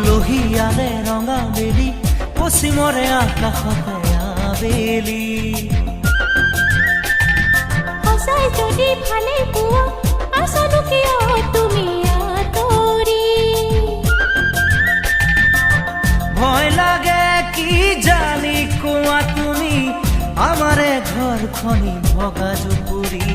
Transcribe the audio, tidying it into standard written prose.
লোহিয়াৰে ৰঙা বেলি পশ্চিমৰে আকাশতে আবেলি সঁচাই যদি ভালে পোৱা আছনো কিয় তুমি আঁতৰি ভয় লাগে কি জানি কোৱা তুমি আমাৰে ঘৰখনি ভগা জুপুৰি